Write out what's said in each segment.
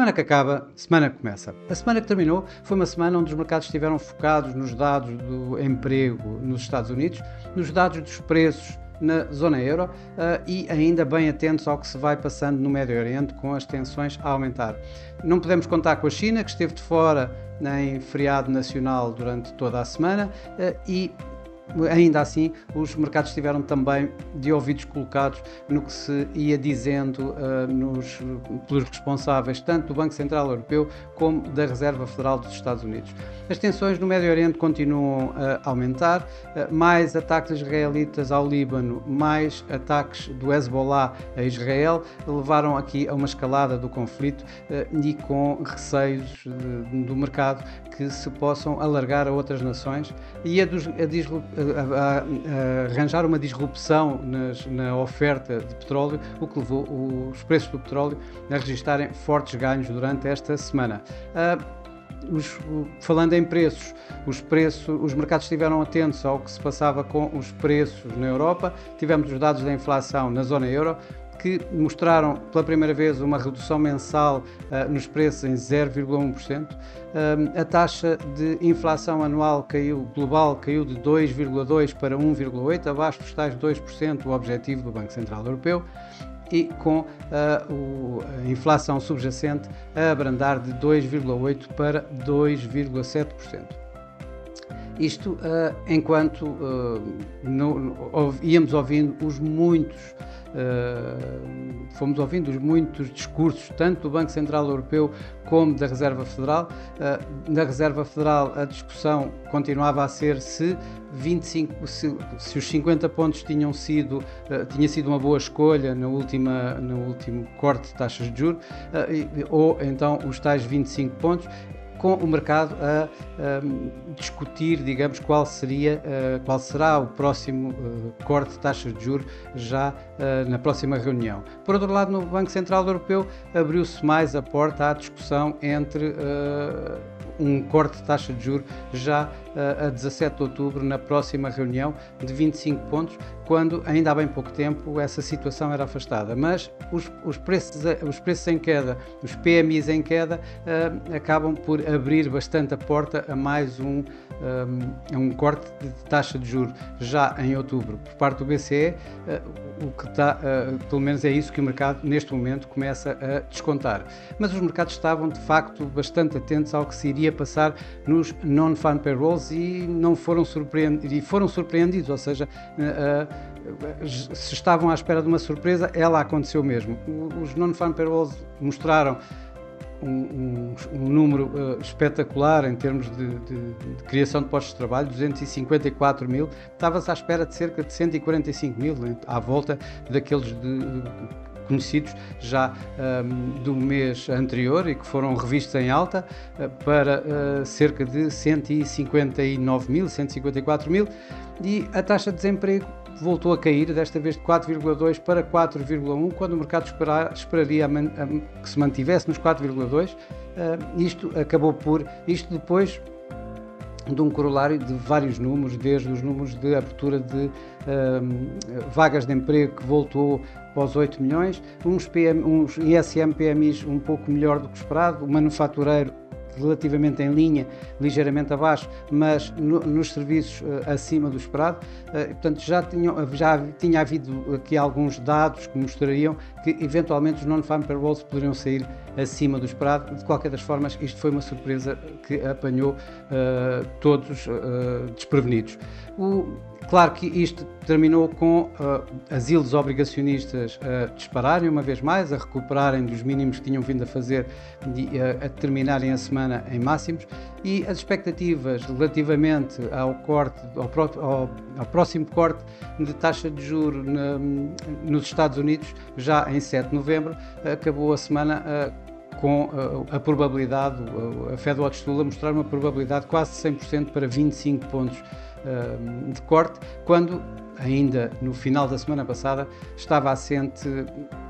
Semana que acaba, semana que começa. A semana que terminou foi uma semana onde os mercados estiveram focados nos dados do emprego nos Estados Unidos, nos dados dos preços na zona euro e ainda bem atentos ao que se vai passando no Médio Oriente com as tensões a aumentar. Não podemos contar com a China, que esteve de fora em feriado nacional durante toda a semana e ainda assim, os mercados estiveram também de ouvidos colocados no que se ia dizendo pelos responsáveis tanto do Banco Central Europeu como da Reserva Federal dos Estados Unidos. As tensões no Médio Oriente continuam a aumentar, mais ataques israelitas ao Líbano, mais ataques do Hezbollah a Israel, levaram aqui a uma escalada do conflito e com receios do mercado que se possam alargar a outras nações e arranjar uma disrupção na oferta de petróleo, o que levou os preços do petróleo a registarem fortes ganhos durante esta semana. Falando em preços, os mercados estiveram atentos ao que se passava com os preços na Europa. Tivemos os dados da inflação na zona euro, que mostraram pela primeira vez uma redução mensal nos preços em 0,1%. A taxa de inflação anual global caiu de 2,2% para 1,8%, abaixo dos tais 2%, o objetivo do Banco Central Europeu, e com a inflação subjacente a abrandar de 2,8% para 2,7%. Isto enquanto íamos ouvindo fomos ouvindo os muitos discursos, tanto do Banco Central Europeu como da Reserva Federal. Na Reserva Federal a discussão continuava a ser se os 50 pontos tinha sido uma boa escolha no último corte de taxas de juros, ou então os tais 25 pontos, com o mercado a discutir, digamos, qual será o próximo corte de taxas de juros já na próxima reunião. Por outro lado, no Banco Central Europeu abriu-se mais a porta à discussão entre um corte de taxa de juros já a 17 de outubro, na próxima reunião, de 25 pontos, quando ainda há bem pouco tempo essa situação era afastada. Mas os preços em queda, os PMIs em queda, acabam por abrir bastante a porta a mais um corte de taxa de juros já em outubro por parte do BCE, pelo menos é isso que o mercado neste momento começa a descontar. Mas os mercados estavam de facto bastante atentos ao que se iria passar nos non-farm payrolls e foram surpreendidos, ou seja, se estavam à espera de uma surpresa, ela aconteceu mesmo. Os non-farm payrolls mostraram um número espetacular em termos de criação de postos de trabalho, 254 mil, estava-se à espera de cerca de 145 mil, à volta daqueles conhecidos já do mês anterior e que foram revistos em alta para cerca de 159 mil, 154 mil, e a taxa de desemprego voltou a cair, desta vez de 4,2 para 4,1, quando o mercado esperaria que se mantivesse nos 4,2. Isto depois de um corolário de vários números, desde os números de abertura de vagas de emprego, que voltou para os 8 milhões, uns ISM PMIs um pouco melhor do que esperado, o manufatureiro relativamente em linha, ligeiramente abaixo, mas nos serviços acima do esperado. Portanto, já tinha havido aqui alguns dados que mostrariam que eventualmente os non-farm payrolls poderiam sair acima do esperado. De qualquer das formas, isto foi uma surpresa que apanhou todos desprevenidos. Claro que isto terminou com as yields obrigacionistas a dispararem uma vez mais, a recuperarem dos mínimos que tinham vindo a fazer e a terminarem a semana em máximos, e as expectativas relativamente ao próximo corte de taxa de juros nos Estados Unidos, já em 7 de novembro, acabou a semana com a probabilidade, a FedWatch Tool a mostrar uma probabilidade quase 100% para 25 pontos de corte, quando ainda no final da semana passada estava assente,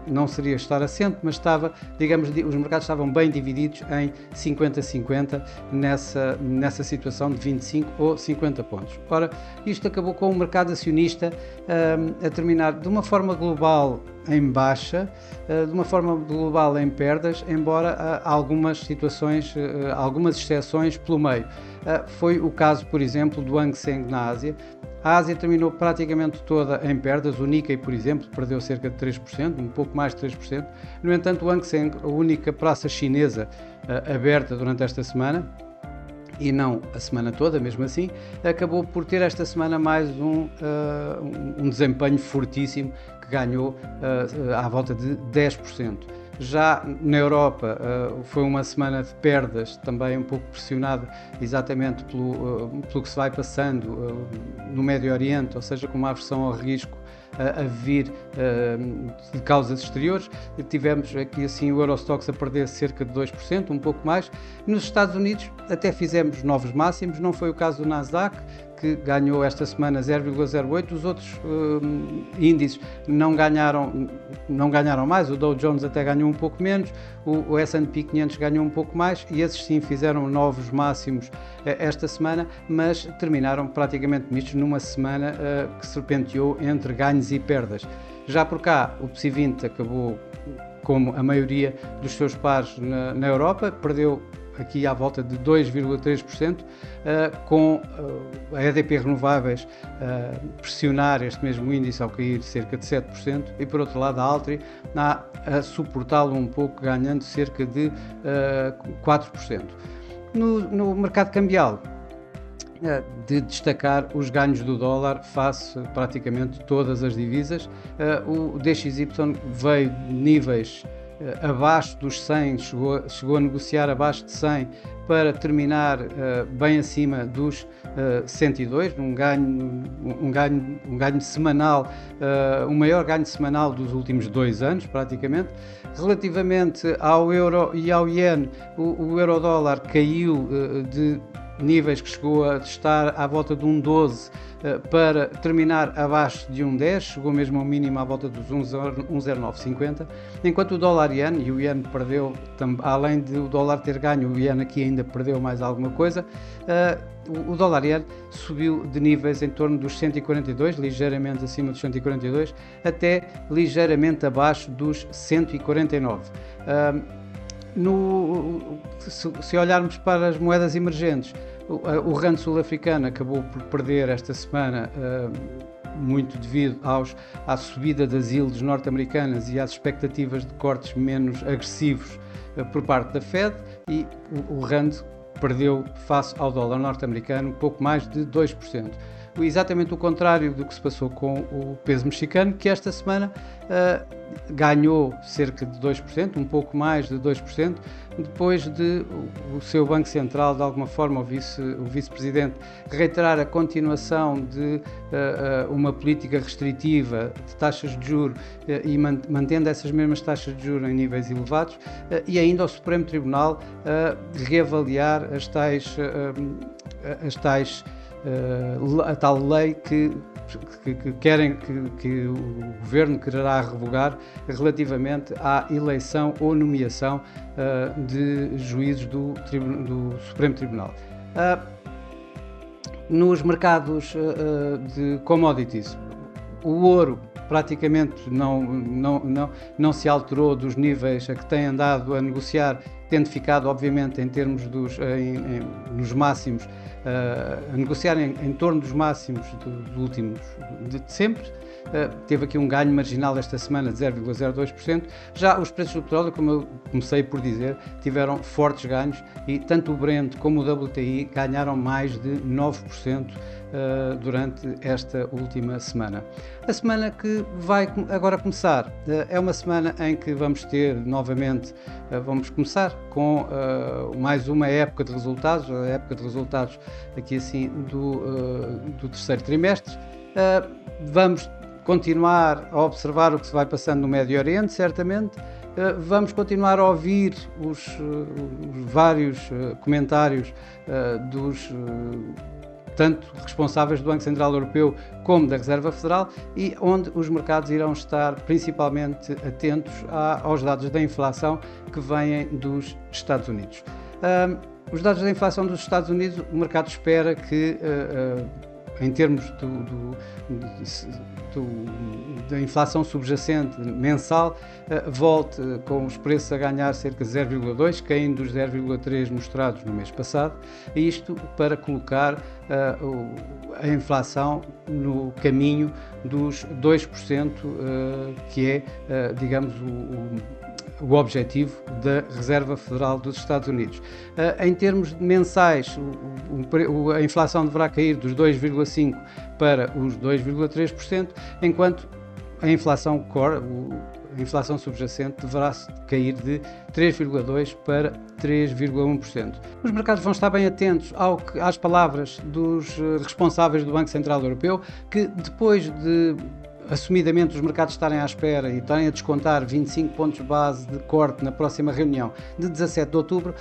não seria estar assente, mas estava, digamos, os mercados estavam bem divididos em 50-50 nessa situação de 25 ou 50 pontos. Ora, isto acabou com o mercado acionista a terminar de uma forma global em baixa, de uma forma global em perdas, embora algumas situações, algumas exceções pelo meio. Foi o caso, por exemplo, do Hang Seng na Ásia. A Ásia terminou praticamente toda em perdas. O Nikkei, por exemplo, perdeu cerca de 3%, um pouco mais de 3%. No entanto, o Hang Seng, a única praça chinesa aberta durante esta semana, e não a semana toda, mesmo assim, acabou por ter esta semana mais um desempenho fortíssimo, que ganhou à volta de 10%. Já na Europa foi uma semana de perdas, também um pouco pressionada exatamente pelo que se vai passando no Médio Oriente, ou seja, com uma aversão ao risco a vir de causas exteriores. Tivemos aqui assim o Eurostoxx a perder cerca de 2%, um pouco mais. Nos Estados Unidos até fizemos novos máximos, não foi o caso do Nasdaq, que ganhou esta semana 0,08, os outros índices não ganharam mais, o Dow Jones até ganhou um pouco menos, o S&P 500 ganhou um pouco mais, e esses sim fizeram novos máximos esta semana, mas terminaram praticamente mistos numa semana que serpenteou entre ganhos e perdas. Já por cá, o PSI 20 acabou, como a maioria dos seus pares na Europa, perdeu aqui à volta de 2,3%, com a EDP Renováveis pressionar este mesmo índice ao cair cerca de 7%, e por outro lado a Altri a suportá-lo um pouco, ganhando cerca de 4%. No mercado cambial, de destacar os ganhos do dólar face praticamente todas as divisas. O DXY veio de níveis abaixo dos 100, chegou a negociar abaixo de 100 para terminar bem acima dos 102, um ganho semanal, o maior ganho semanal dos últimos 2 anos praticamente. Relativamente ao euro e ao iene, o euro-dólar caiu de níveis que chegou a estar à volta de 1,12 para terminar abaixo de 1,10, chegou mesmo ao mínimo à volta dos 1,0950, enquanto o dólar-iene, e o iene perdeu, além de o dólar ter ganho, o iene aqui ainda perdeu mais alguma coisa. O dólar-iene subiu de níveis em torno dos 142, ligeiramente acima dos 142, até ligeiramente abaixo dos 149. Se olharmos para as moedas emergentes, o rand sul-africano acabou por perder esta semana, muito devido à subida das yields norte-americanas e às expectativas de cortes menos agressivos por parte da Fed, e o rand perdeu face ao dólar norte-americano pouco mais de 2%. Exatamente o contrário do que se passou com o peso mexicano, que esta semana ganhou cerca de 2%, um pouco mais de 2%, depois de o seu Banco Central, de alguma forma, o vice-presidente, reiterar a continuação de uma política restritiva de taxas de juros e mantendo essas mesmas taxas de juros em níveis elevados, e ainda o Supremo Tribunal reavaliar a tal lei que o Governo quererá revogar relativamente à eleição ou nomeação de juízes do Supremo Tribunal. Nos mercados de commodities, o ouro praticamente não se alterou dos níveis a que tem andado a negociar, tendo ficado, obviamente, em termos nos máximos, a negociar em torno dos máximos de sempre. Teve aqui um ganho marginal esta semana de 0,02%. Já os preços do petróleo, como eu comecei por dizer, tiveram fortes ganhos, e tanto o Brent como o WTI ganharam mais de 9% durante esta última semana. A semana que vai agora começar é uma semana em que vamos ter novamente, vamos começar com mais uma época de resultados, a época de resultados aqui assim do terceiro trimestre. Vamos continuar a observar o que se vai passando no Médio Oriente, certamente. Vamos continuar a ouvir os vários comentários tanto responsáveis do Banco Central Europeu como da Reserva Federal, e onde os mercados irão estar principalmente atentos aos dados da inflação que vêm dos Estados Unidos. Os dados da inflação dos Estados Unidos, o mercado espera que, em termos da inflação subjacente mensal, volte com os preços a ganhar cerca de 0,2, caindo dos 0,3 mostrados no mês passado, e isto para colocar a inflação no caminho dos 2%, que é, digamos, o objetivo da Reserva Federal dos Estados Unidos. Em termos mensais, a inflação deverá cair dos 2,5% para os 2,3%, enquanto a inflação core, a inflação subjacente, deverá cair de 3,2% para 3,1%. Os mercados vão estar bem atentos às palavras dos responsáveis do Banco Central Europeu, que depois de assumidamente os mercados estarem à espera e estarem a descontar 25 pontos base de corte na próxima reunião de 17 de outubro,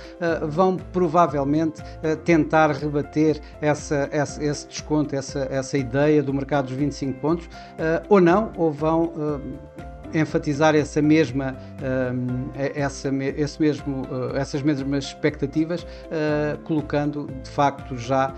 vão provavelmente tentar rebater esse desconto, essa ideia do mercado dos 25 pontos, ou não, ou vão enfatizar essas mesmas expectativas, colocando de facto já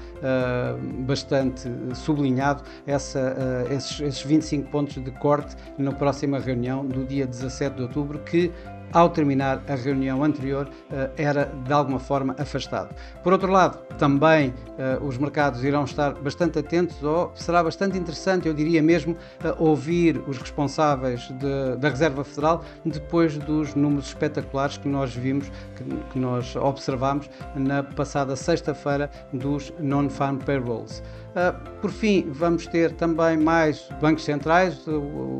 bastante sublinhado esses 25 pontos de corte na próxima reunião do dia 17 de outubro, que ao terminar a reunião anterior era de alguma forma afastado. Por outro lado, também os mercados irão estar bastante atentos, ou será bastante interessante, eu diria mesmo, ouvir os responsáveis da Reserva Federal depois dos números espetaculares que nós vimos, que nós observamos na passada sexta-feira dos Non-Farm Payrolls. Por fim, vamos ter também mais bancos centrais, o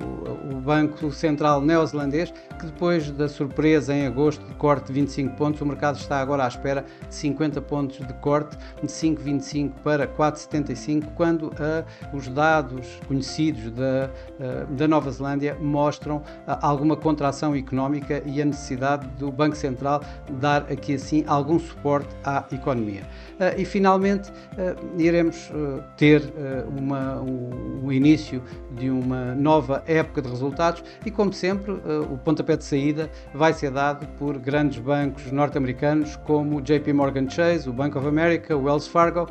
Banco Central neozelandês, que depois da surpresa em agosto de corte de 25 pontos, o mercado está agora à espera de 50 pontos de corte, de 5,25 para 4,75, quando os dados conhecidos da Nova Zelândia mostram alguma contração económica e a necessidade do Banco Central dar aqui assim algum suporte à economia. E finalmente iremos ter o início de uma nova época de resultados e, como sempre, o pontapé de saída vai ser dado por grandes bancos norte-americanos como o JP Morgan Chase, o Bank of America, o Wells Fargo,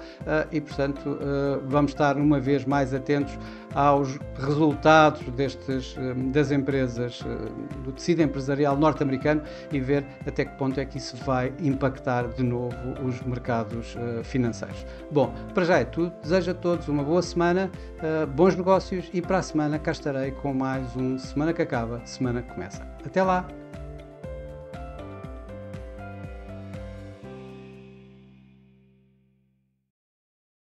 e portanto vamos estar uma vez mais atentos aos resultados das empresas, do tecido empresarial norte-americano, e ver até que ponto é que isso vai impactar de novo os mercados financeiros. Bom, para já é tudo. Desejo a todos uma boa semana, bons negócios, e para a semana cá estarei com mais um Semana que Acaba, Semana que Começa. Até lá!